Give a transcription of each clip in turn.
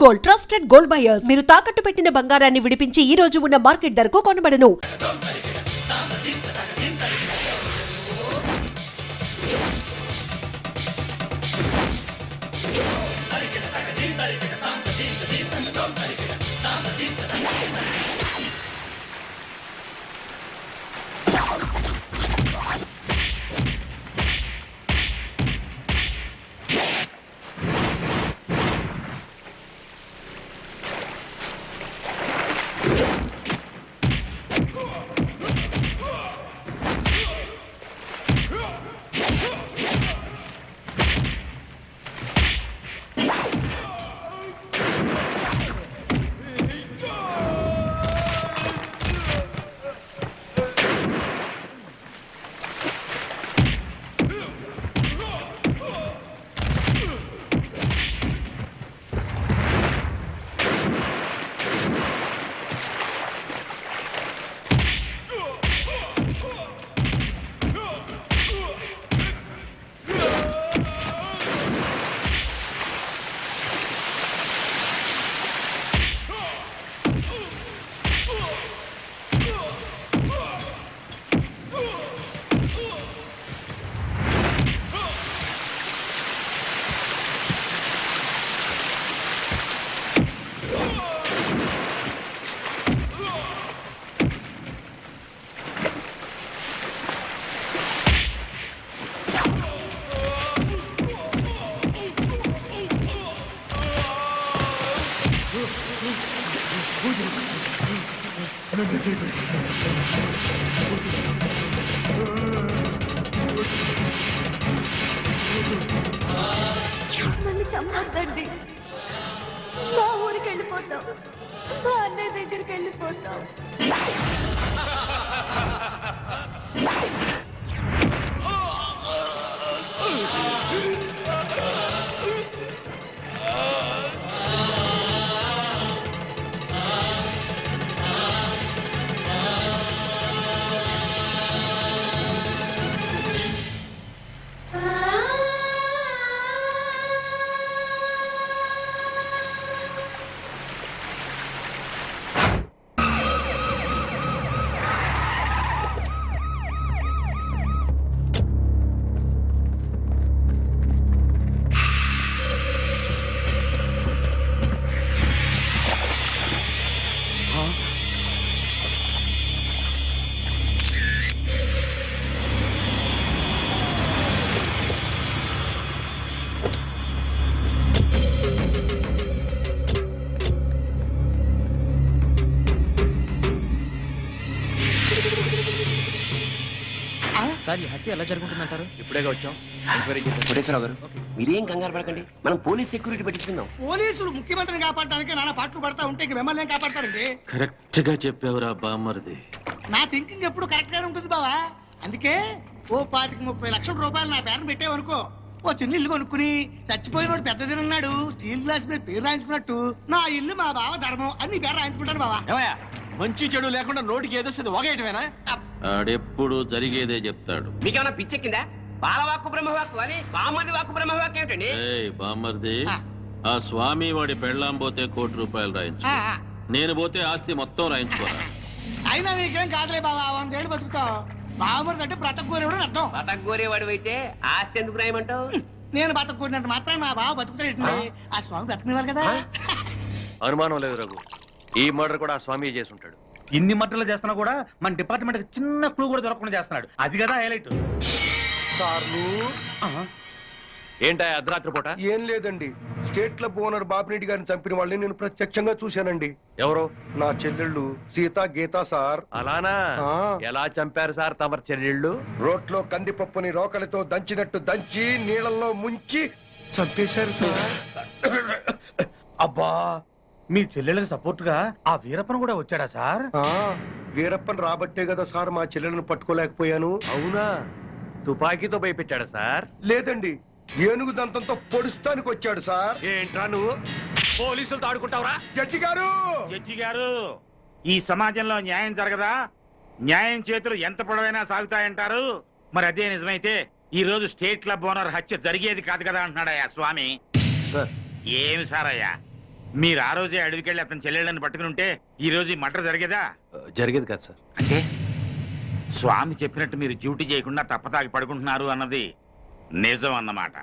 Gold trusted gold buyers. మీరు తాకట్టు పెట్టిన బంగారాన్ని విడిపించి ఈ రోజు ఉన్న మార్కెట్ ధరకు కొనబడను. నన్ను చంపొద్దండి. మా ఊరికి వెళ్ళిపోతాం, మా అన్నయ్య దగ్గరికి వెళ్ళిపోతాం. సార్, ఈ హత్య ఎలా జరుగుతుందంటారు? ఇప్పుడేగా వచ్చాం. కోటేశ్వరరావు గారు, మీరేం కంగారు పడకండి, మనం పోలీస్ సెక్యూరిటీ పెట్టించుకుందాం. పోలీసులు ముఖ్యమంత్రిని కాపాడడానికి నాన్న పాటలు పడతా ఉంటే మిమ్మల్ని ఏం కాపాడతారండి? కరెక్ట్ గా చెప్పావురా బామ్మర్ది. నా థింకింగ్ ఎప్పుడు కరెక్ట్ గానే ఉంటుంది బావా. అందుకే ఓ 25-30 లక్షల రూపాయలు నా పేరును పెట్టేవనుకో, ఓ చిన్న ఇల్లు కొనుక్కుని చచ్చిపోయినోడు పెద్దదినన్నాడు స్టీల్ గ్లాస్ మీద పేరు రాయించుకున్నట్టు నా ఇల్లు మా బావ ధర్మం అని నీ పేరు రాయించుకుంటాను బావా. మంచి చెడు లేకుండా నోటికి ఏదో వాగేయటమేనా? ఆడెప్పుడు జరిగేదే చెప్తాడు. మీకేమన్నా పిచ్చెక్కిందా? బాలవాక్కు బ్రహ్మవాక్కు అని బామ్మది వాక్కు బ్రహ్మవాక్కు ఏమిటండి? బామ్మర్ది, ఆ స్వామి వాడి పెళ్ళాం పోతే ₹1,00,00,000 రాయించు, నేను పోతే ఆస్తి మొత్తం రాయించుకోరా. అయినా నీకేం కాదులే బావా, 100 ఏళ్ళు బతుకుతావు. బావమరిది అంటే బ్రతకూరేవాడు అర్థం. బతకూరేవాడు అయితే ఆస్తి ఎందుకు రాయమంటావు? నేను బతకూరినంత మాత్రం మా బావ బతుకుతాడు. ఆ స్వామి బతకనివ్వాలి కదా. అనుమానం లేదు రఘు, ఈ మర్డర్ కూడా ఆ స్వామి చేసి ఉంటాడు. ఇన్ని మట్టలు చేస్తున్నా కూడా మన డిపార్ట్మెంట్ చిన్న క్లూ కూడా దొరకకుండా చేస్తున్నాడు. అది కదా హైలైట్. ఏంటా అర్ధరాత్రి పూట? ఏం లేదండి, స్టేట్ క్లబ్ ఓనర్ బాపిరెడ్డి గారిని చంపిన వాళ్ళని నేను ప్రత్యక్షంగా చూశానండి. ఎవరు? నా చెల్లెళ్ళు సీత గీత సార్. అలానా? ఎలా చంపారు సార్ తమరు చెల్లెళ్ళు? రోట్లో కందిపప్పుని రోకలితో దంచినట్టు దంచి నీళ్ళల్లో ముంచి చంపేశారు సార్. అబ్బా, మీ చెల్లెళ్ళకి సపోర్ట్ గా ఆ వీరప్పన్ కూడా వచ్చాడా సార్? వీరప్పన్ రాబట్టే కదా సార్ మా చెల్లెలను పట్టుకోలేకపోయాను. అవునా? తుపాకీతో భయపెట్టాడా సార్? లేదండి, ఏనుగు దంతంతో పొడుస్తానికి వచ్చాడు సార్. ఏంట్రా నువ్వు పోలీసులతో ఆడుకుంటావురా? జడ్జి గారు, జడ్జి గారు, ఈ సమాజంలో న్యాయం జరగదా? న్యాయం చేతులు ఎంత పొడవైనా సాగుతాయంటారు. మరి అదే నిజమైతే ఈ రోజు స్టేట్ క్లబ్ ఓనర్ హత్య జరిగేది కాదు కదా అంటున్నాడయ్యా స్వామి. ఏమి సార్ అయ్యా, మీరు ఆ రోజే అడవికెళ్ళి అతను చెల్లెళ్ళని పట్టుకుని ఉంటే ఈ రోజు ఈ మటర్ జరిగేదా? జరిగేది కాదు సార్. అంటే స్వామి చెప్పినట్టు మీరు డ్యూటీ చేయకుండా తప్పతాగి పడుకుంటున్నారు అన్నది నిజం అన్నమాట.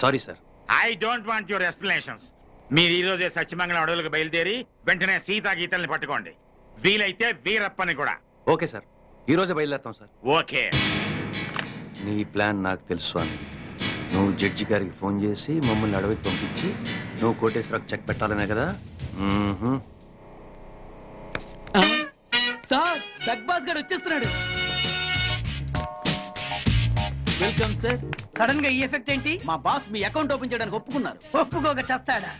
Sorry sir. I don't want your explanations. మీరు ఈ రోజే సత్యమంగళం అడవులకు బయలుదేరి వెంటనే సీతా గీతల్ని పట్టుకోండి. వీలైతే వీరప్పని కూడా. ఓకే సార్, ఈ రోజే బయలుదేరుతాం సార్. ఓకే. నీ ప్లాన్ నాకు తెలుసు స్వామి. నువ్వు జడ్జి గారికి ఫోన్ చేసి మమ్మల్ని అడవికి పంపించి నువ్వు కోటేశ్వరకు చెక్ పెట్టాలనే కదా? సార్ జగ్బాస్ గారు వచ్చేస్తున్నాడు. Welcome sir. సడన్ గా ఈ ఎఫెక్ట్ ఏంటి? మా బాస్ మీ అకౌంట్ ఓపెన్ చేయడానికి ఒప్పుకున్నారు. ఒప్పుకోక చేస్తాడా?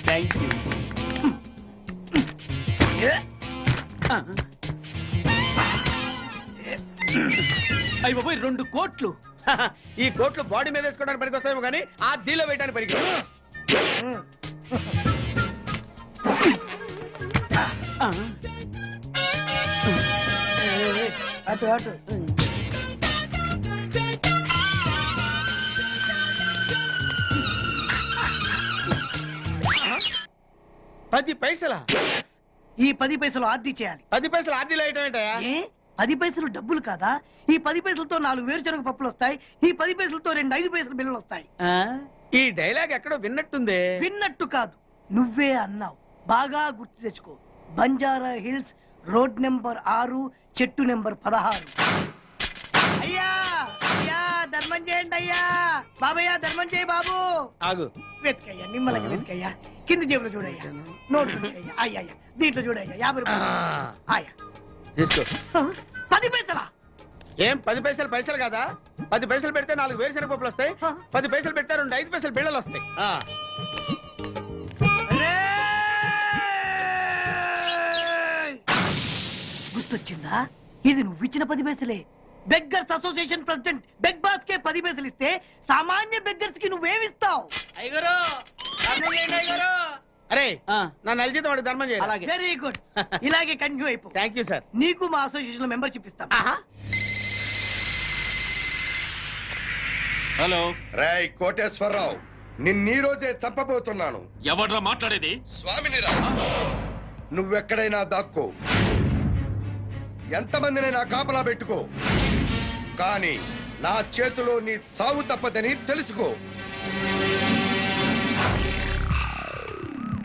Thank you. అయ్యి బాబోయ్, 2 కోట్లు. ఈ కోట్లు బాడీ మీద వేసుకోవడానికి పనికి వస్తాయేమో కానీ ఆ దీలో వేయడానికి పనికి అటు అటు. పది పైసలా? ఈ 10 పైసలు ఆర్డీ చేయాలి. 10 పైసలు ఆర్డీలో వేయటం ఏంటయా? ఏ 10 పైసలు డబ్బులు కాదా? ఈ 10 పైసలతో 4 వేరుశనగ పప్పులు వస్తాయి. ఈ 10 పైసలతో 2 5 పైసలు బిల్లులు వస్తాయి. ఈ డైలాగ్ ఎక్కడో విన్నట్టుంది. విన్నట్టు కాదు, నువ్వే అన్నావు. బాగా గుర్తు తెచ్చుకో. బంజారా హిల్స్, రోడ్ నెంబర్ 6, చెట్టు నెంబర్ 16. అయ్యా అయ్యా ధర్మం చేయండి అయ్యా. బాబయ్యా ధర్మం చేయి బాబు. ఆగు. వెతుకయ్యా, నిమ్మలంగా వెతుకయ్యా. కింది జేబులో చూడయ్యా. నోట్లు వెతుకయ్యా. అయ్యా దీంట్లో చూడయ్యా. 50 రూపాయలు. అయ్యా తీసుకో. 10 పైసలా? ఏం 10 పైసలు పైసలు కాదా? 10 పైసలు పెడితే 4 వేరుశనగ పప్పులు వస్తాయి. 10 పైసలు పెడితే 2 5 పైసలు బిళ్ళలు వస్తాయి. గుర్తొచ్చిందా? ఇది నువ్వు ఇచ్చిన 10 పైసలే. Beggars association president beg boss కే 10 పైసలు ఇస్తే సామాన్య బెగ్గర్స్ కి నువ్వేమిస్తావు? అరే నా నెల జీతం వాడికి ధర్మం చేయాలి. Very good. ఇలాగే కంటిన్యూ అయిపో. Thank you sir. నీకు మా అసోసియేషన్ లో మెంబర్షిప్ ఇస్తాం. హలో. రాయ్ కోటేశ్వరరావు, నిన్నీ రోజే చంపబోతున్నాను. ఎవడ్రా మాట్లాడేది? స్వామినిరా. నువ్వెక్కడైనా దాక్కో, ఎంతమందినైనా కాపలా పెట్టుకో, కానీ నా చేతిలో నీ సావు తప్పదని తెలుసుకో.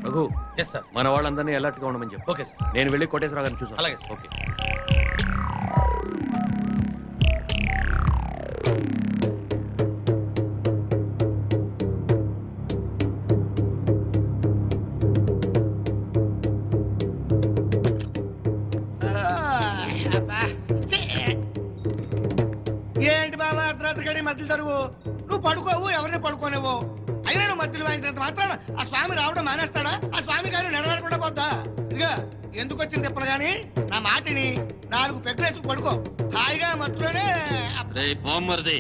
రఘు, మన వాళ్ళందరినీ అలర్ట్ గా ఉండమని చెప్పు. Okay sir. నేను వెళ్ళి కోటేశ్వరరావు గారిని చూసాను. అలాగే. ఓకే. ఏంటి బాబా అర్ధరాత్రి గడి మధ్యలో తరువు? నువ్వు పడుకోవు, ఎవరిని పడుకోనేవో. అయినా నువ్వు మధ్యలో వాయించినంత మాత్రాన ఆ స్వామి రావడం మానేస్తాడా? ఆ స్వామి గారు నెరవేరకుండా పోద్దా? ఇదిగా ఎందుకు వచ్చింది తిప్పలు గాని నా మాటిని 4 పెగ్గులేసి పడుకో. హాయిగా మధ్యలోనే బామ్మర్ది,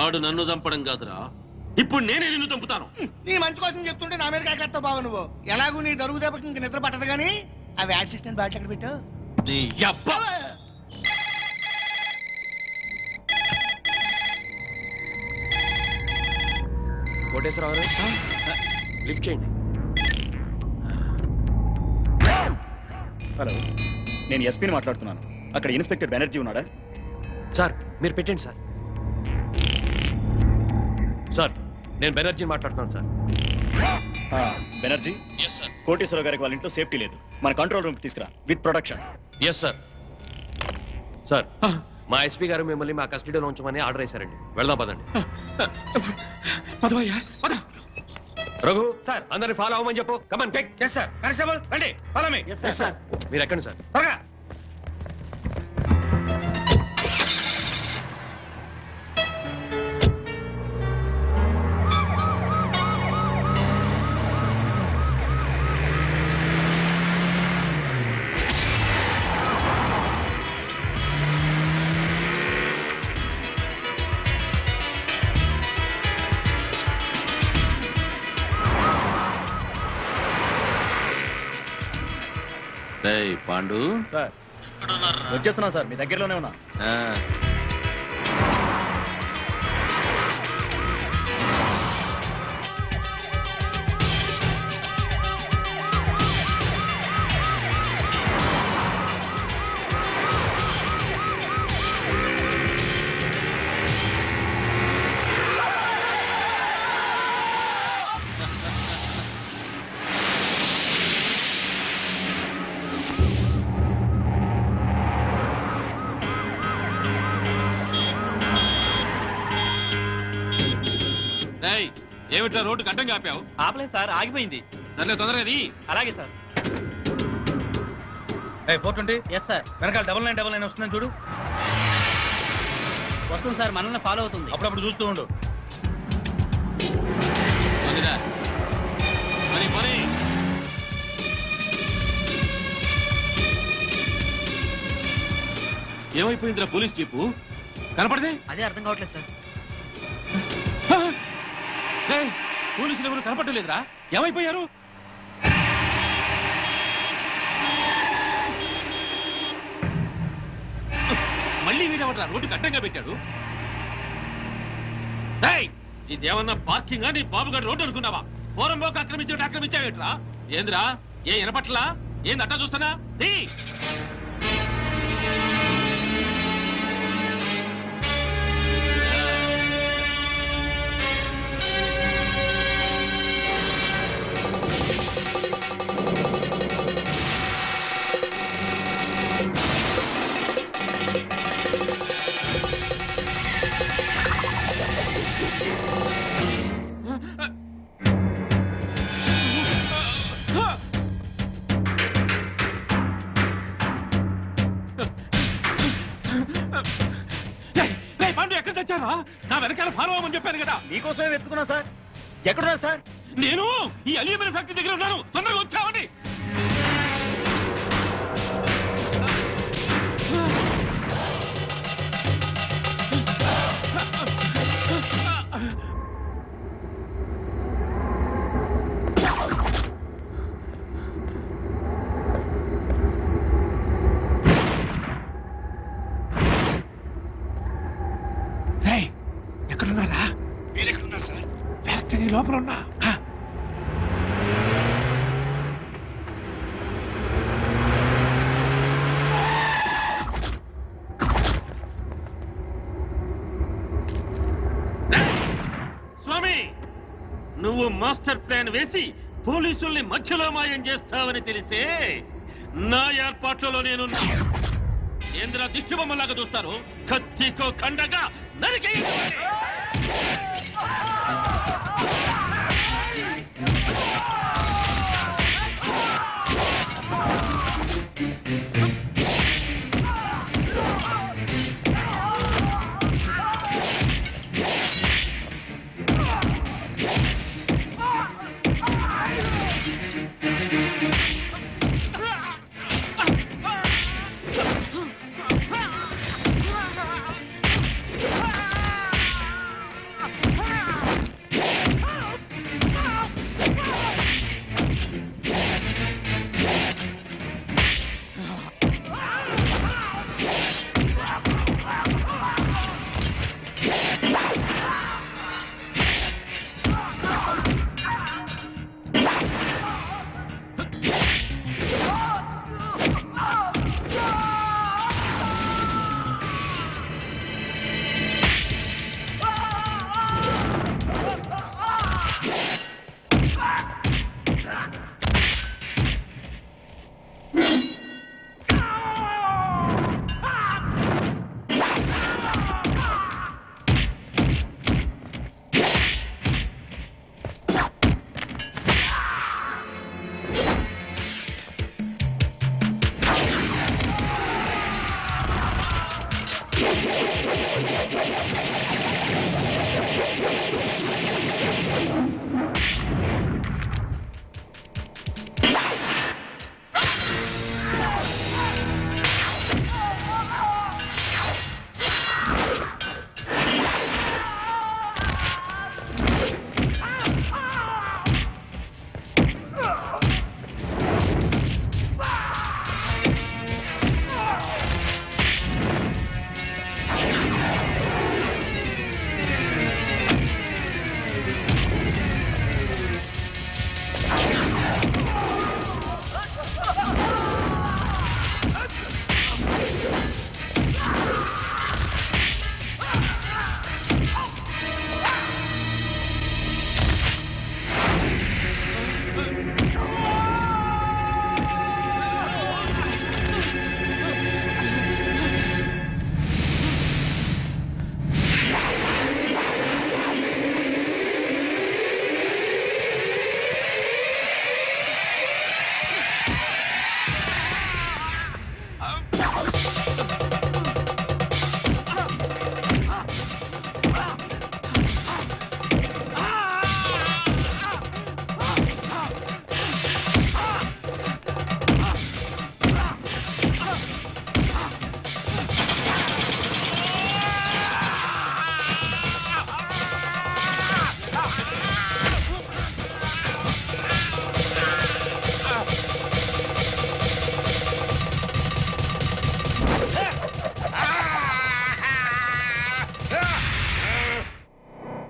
ఆడు నన్ను చంపడం కాదురా, ఇప్పుడు నేనే నిన్ను చంపుతాను. నీ మంచి కోసం చెప్తుంటే నా మీద కాకేస్తావు బాబు నువ్వు. ఎలాగూ నీ దరుగు దెబ్బకి ఇంక నిద్ర పట్టదు గానీ ఆ వ్యాట్ సిస్టెంట్ బ్యాట్ ఎక్కడ పెట్టావు? నీ యబ్బ. కోటేశ్వరరావు గారు, లిఫ్ట్ చేయండి. హలో, నేను ఎస్పీని మాట్లాడుతున్నాను. అక్కడ ఇన్స్పెక్టర్ బెనర్జీ ఉన్నాడా? సార్ మీరు పెట్టండి సార్. సార్ నేను బెనర్జీని మాట్లాడుతున్నాను సార్. బెనర్జీ, కోటేశ్వరరావు గారికి వాళ్ళ ఇంట్లో సేఫ్టీ లేదు. మన కంట్రోల్ రూమ్కి తీసుకురా with protection. Yes sir. Sir మా ఎస్పీ గారు మిమ్మల్ని మా కస్టడీలో ఉంచమని ఆర్డర్ వేశారండి. వెళ్దాం పదండి. రఘు సార్, అందరిని ఫాలో అవ్వమని చెప్పు. Come on take. Yes sir. Constable రండి, ఫాలో మీ. సార్ మీరు ఎక్కండి సార్. త్వరగా. పాండు సార్ వచ్చేస్తున్నా సార్, మీ దగ్గరలోనే ఉన్నా. ఏయ్, ఏమిట్రా రోడ్డు గడ్డంగా ఆపావు? ఆపలేదు సార్, ఆగిపోయింది. సర్లే తొందరగా అది. అలాగే సార్. 420 yes sir. వెనకాల 9999 వస్తుందని చూడు. వస్తుంది సార్, మనల్ని ఫాలో అవుతుంది. అప్పుడప్పుడు చూస్తూ ఉండు. పోనీరా. పోనీ. ఏమైపోయిందిరా పోలీస్ జీపు? కనపడదే? అదే అర్థం కావట్లేదు సార్. ఏయ్, పోలీసులు ఎవరు కనపడలేదురా? ఏమైపోయారు? మళ్ళీ వీడెవడరా రోడ్డు గడ్డంగా పెట్టాడు? ఏయ్, ఇదేమన్నా పార్కింగా? నీ బాబుగారు రోడ్డు అనుకున్నావా? పోరంబోకు ఆక్రమించావేట్రా? ఏందిరా, ఏ వినపట్లా? ఏంది అట్టా చూస్తానా? నా వెనకాల ఫాలో అవ్వమని చెప్పాను కదా. మీకోసమే వెతుకున్నా సార్. ఎక్కడున్నారు సార్? నేను ఈ అల్యూమినియం ఫ్యాక్టరీ దగ్గర ఉన్నాను. తొందరగా వచ్చావని. ఎక్కడున్నారా? మీరెక్కడున్నారు సార్? ఫ్యాక్టరీ లోపల ఉన్నా. స్వామి, నువ్వు మాస్టర్ ప్లాన్ వేసి పోలీసుల్ని మధ్యలో మాయం చేస్తావని తెలిసే నా ఏర్పాట్లలో నేను ఏంద్ర దిష్టి బొమ్మలాగా చూస్తారు. కత్తికో ఖండగా నరికి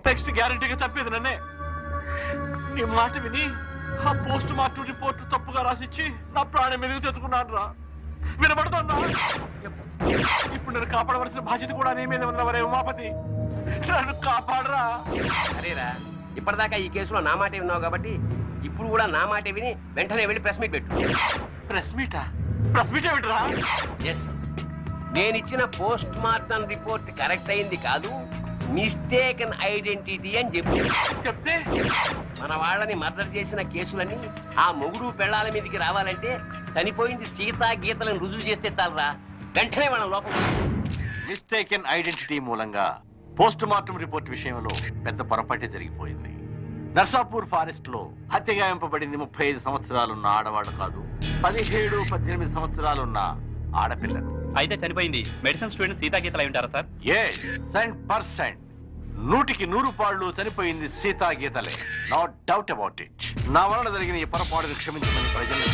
నెక్స్ట్ గ్యారంటీగా తప్పేది నన్నే. నీ మాట విని ఆ పోస్ట్ మార్టం రిపోర్ట్ తప్పుగా రాసిచ్చి నా ప్రాణం మీదకి తెచ్చుకున్నాను రా. వినబడుతుందా? ఇప్పుడు నేను కాపాడవలసిన బాధ్యత కూడా నీ మీద ఉన్నవరే ఉమాపతి. నన్ను కాపాడరా. అరేరా, ఇప్పటిదాకా ఈ కేసులో నా మాటే విన్నావు కాబట్టి ఇప్పుడు కూడా నా మాటే విని వెంటనే వెళ్ళి ప్రెస్ మీట్ పెట్టు. ప్రెస్ మీటా? ప్రెస్ మీట్ ఏమిట్రా? ఎస్, నేనిచ్చిన పోస్ట్ మార్టం రిపోర్ట్ కరెక్ట్ అయింది కాదు, మిస్టేకన్ ఐడెంటిటీ అని చెప్పి చెప్తే మన వాళ్ళని మర్డర్ చేసిన కేసులన్నీ ఆ మొగుడు పెళ్ళాల మీదకి రావాలంటే చనిపోయింది సీతా గీతలను రుజువు చేస్తే చాలరా, వెంటనే మన లోపల. మిస్టేకెన్ ఐడెంటిటీ మూలంగా పోస్ట్ మార్టం రిపోర్ట్ విషయంలో పెద్ద పొరపాటే జరిగిపోయింది. నర్సాపూర్ ఫారెస్ట్ లో హత్యగాయింపబడింది 35 సంవత్సరాలున్న ఆడవాడు కాదు, 17-18 సంవత్సరాలున్న ఆడపిల్లలు. అయితే చనిపోయింది మెడిసిన్ స్టూడెంట్ సీతా గీతలు అయి ఉంటారా సార్? ఏ 100%, 100కి 100 చనిపోయింది సీతా గీతలే. No doubt about it. నా వలన జరిగిన ఈ పొరపాటును క్షమించమని ప్రజలను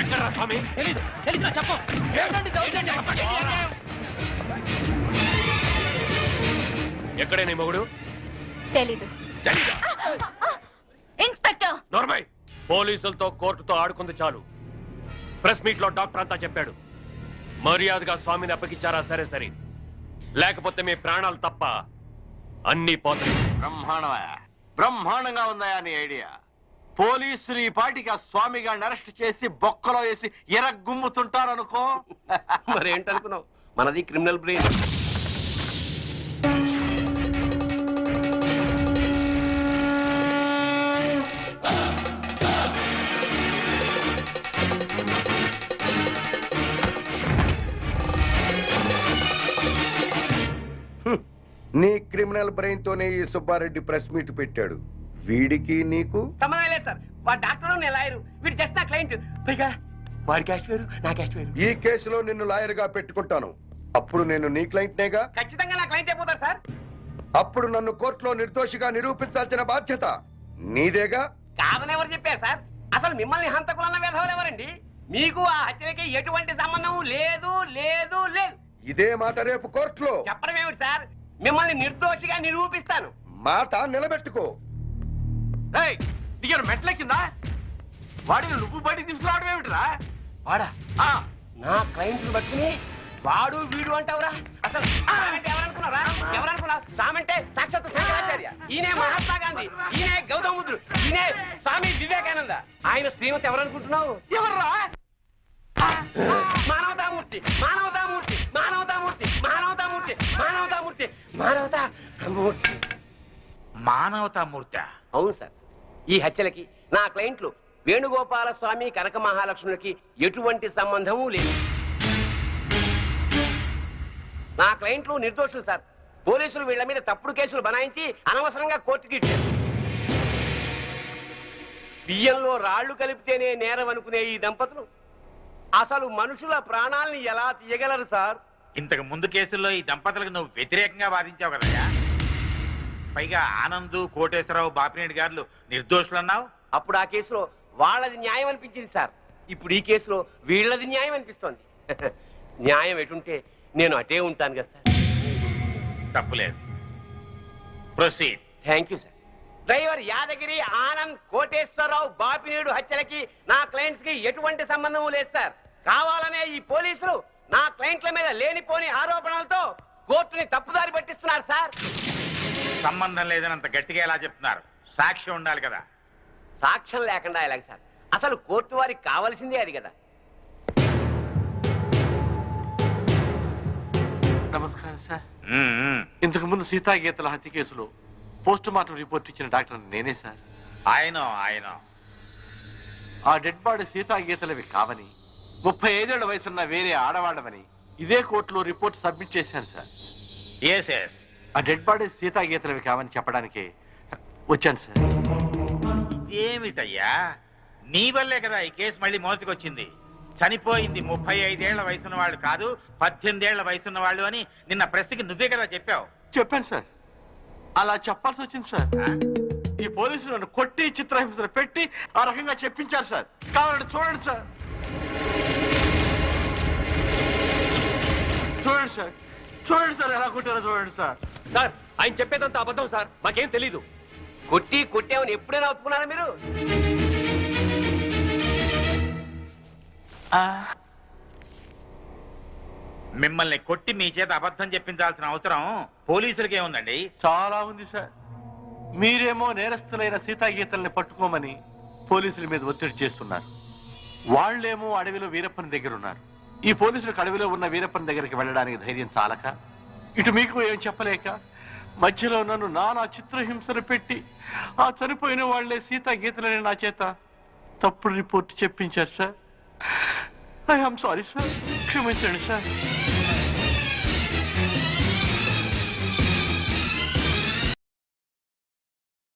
ఎక్కడ స్వామి? తెలీదు. చెప్పు. ఎక్కడే నీ మొగుడు? తెలీదు. ఇన్స్పెక్టర్ నోర్మై, పోలీసులతో కోర్టుతో ఆడుకుంది చాలు. ప్రెస్ మీట్ లో డాక్టర్ అంతా చెప్పాడు. మర్యాదగా స్వామిని అప్పగించారా సరే సరే, లేకపోతే మీ ప్రాణాలు తప్ప అన్ని పోతాయి. బ్రహ్మాండంగా ఉందా నీ ఐడియా? పోలీసులు ఈ పాటికి ఆ స్వామి గారిని అరెస్ట్ చేసి బొక్కలో వేసి ఎరగుమ్ముతుంటారనుకో. మరేంటనుకున్నావు, మనది క్రిమినల్ బ్రెయిన్. నీ క్రిమినల్ బ్రెయిన్ తోనే ఈ సుబ్బారెడ్డి ప్రెస్ మీట్ పెట్టాడు. వీడికి నీకు సంబంధం లేదు సార్. వాడు డాక్టర్, నేను లాయరు, వీడు జస్ట్ నా క్లయింట్. పైగా వాడి క్యాష్ వేరు, నా క్యాష్ వేరు. ఈ కేసులో నిన్ను లాయర్ గా పెట్టుకుంటాను. అప్పుడు నేను నీ క్లయింట్ నేగా. ఖచ్చితంగా నా క్లయింట్ అయిపోతారు సార్. అప్పుడు నన్ను కోర్టులో నిర్దోషిగా నిరూపించాల్సిన బాధ్యత నీదేగా. కాదని ఎవరు చెప్పారు సార్? అసలు మిమ్మల్ని హంతకులన్న విధవలు ఎవరండి? మీకు ఆ హత్యలకి ఎటువంటి సంబంధం లేదు లేదు లేదు. ఇదే మాట రేపు కోర్టులో చెప్పడం ఏమిటి సార్? మిమ్మల్ని నిర్దోషిగా నిరూపిస్తాను. మాట నిలబెట్టుకో. దిగారు మెట్ల కింద వాడిని నువ్వు బయటికి తీసుకురావడం ఏమిటిరా? వాడా? నా క్లయింట్లు బట్టుకుని వాడు వీడు అంటావురా? అసలు ఎవరనుకున్నారా? ఎవరనుకున్నావు? సామంటే సాక్షాత్ శంకరాచార్య, ఈయనే మహాత్మా గాంధీ, ఈయనే గౌతమ బుద్ధుడు, ఈయనే స్వామి వివేకానంద. ఆయన శ్రీమతి ఎవరనుకుంటున్నావు? ఎవర్రా? మానవతామూర్తి, మానవతామూర్తి, మానవతామూర్తి, మానవతామూర్తి, మానవతామూర్తి, మానవతామూర్తి. మానవతామూర్తి? అవును సార్. ఈ హత్యలకి నా క్లయింట్లు వేణుగోపాల స్వామి, కనక మహాలక్ష్ములకి ఎటువంటి సంబంధము లేదు. నా క్లయింట్లు నిర్దోషులు సార్. పోలీసులు వీళ్ళ మీద తప్పుడు కేసులు బనాయించి అనవసరంగా కోర్టుకి ఇచ్చారు. బియ్యంలో రాళ్లు కలిపితేనే నేరం అనుకునే ఈ దంపతులు అసలు మనుషుల ప్రాణాలని ఎలా తీయగలరు సార్? ఇంతకు ముందు కేసుల్లో ఈ దంపతులకు నువ్వు వ్యతిరేకంగా వాదించావు కదయ్యా. పైగా ఆనంద్, కోటేశ్వరరావు, బాపినేని గారు నిర్దోషులన్నావు. అప్పుడు ఆ కేసులో వాళ్ళది న్యాయం అనిపించింది సార్. ఇప్పుడు ఈ కేసులో వీళ్ళది న్యాయం అనిపిస్తోంది. న్యాయం ఎటుంటే నేను అటే ఉంటాను కదా సార్. తప్పులేదు. Proceed. Thank you sir. Driver Yadagiri, Anand, Koteswararao, Bapineedu హత్యలకి నా క్లయింట్స్ కి ఎటువంటి సంబంధం లేదు సార్. కావాలనే ఈ పోలీసులు నా క్లయింట్ల మీద లేనిపోని ఆరోపణలతో కోర్టుని తప్పుదారి పట్టిస్తున్నారు సార్. సంబంధం లేదని అంత గట్టిగా ఎలా చెప్తున్నారు? సాక్ష్యం ఉండాలి కదా. సాక్ష్యం లేకుండా ఎలాగ సార్? అసలు కోర్టు వారికి కావాల్సిందే అది కదా. నమస్కారం సార్. ఇంతకు ముందు సీతాగీతల హత్య కేసులో పోస్ట్ మార్టం రిపోర్ట్ ఇచ్చిన డాక్టర్ నేనే సార్. ఆయన ఆ డెడ్ బాడీ సీతాగీతలవి కావని, 35 ఏళ్ల వయసున్న వేరే ఆడవాడమని ఇదే కోర్టులో రిపోర్ట్ సబ్మిట్ చేశాను సార్. Yes yes. ఆ డెడ్ బాడీ సీతాగీతలవి కావని చెప్పడానికి వచ్చాను సార్. ఏమిటయ్యా, నీ వల్లే కదా ఈ కేసు మళ్ళీ మోసుకొచ్చింది. చనిపోయింది 35 ఏళ్ల వయసున్న వాళ్ళు కాదు 18 ఏళ్ల వయసున్న వాళ్ళు అని నిన్న ప్రెస్కి నువ్వే కదా చెప్పావు. చెప్పాను సార్, అలా చెప్పాల్సి వచ్చింది సార్. ఈ పోలీసులు నన్ను కొట్టి చిత్రహింసలు పెట్టి ఆ రకంగా చెప్పించారు సార్. కావాలంటే చూడండి సార్, చూడండి సార్, చూడండి సార్ ఎలా కొట్టారో చూడండి సార్. సార్ ఆయన చెప్పేదంత అబద్ధం సార్, మాకేం తెలీదు. కొట్టామని ఎప్పుడైనా ఒప్పుకున్నారా మీరు? మిమ్మల్ని కొట్టి మీ చేత అబద్ధం చెప్పించాల్సిన అవసరం పోలీసులకే ఉందండి. చాలా ఉంది సార్. మీరేమో నేరస్తులైన సీతాగీతల్ని పట్టుకోమని పోలీసుల మీద ఒత్తిడి చేస్తున్నారు. వాళ్లేమో అడవిలో వీరప్పని దగ్గర ఉన్నారు. ఈ పోలీసులకు అడవిలో ఉన్న వీరప్పని దగ్గరికి వెళ్ళడానికి ధైర్యం చాలక, ఇటు మీకు ఏం చెప్పలేక మధ్యలో నన్ను నానా చిత్రహింసలు పెట్టి ఆ చనిపోయిన వాళ్లే సీతాగీతలని నా చేత తప్పుడు రిపోర్ట్ చెప్పించారు sir. I am sorry sir, క్షమించండి సార్.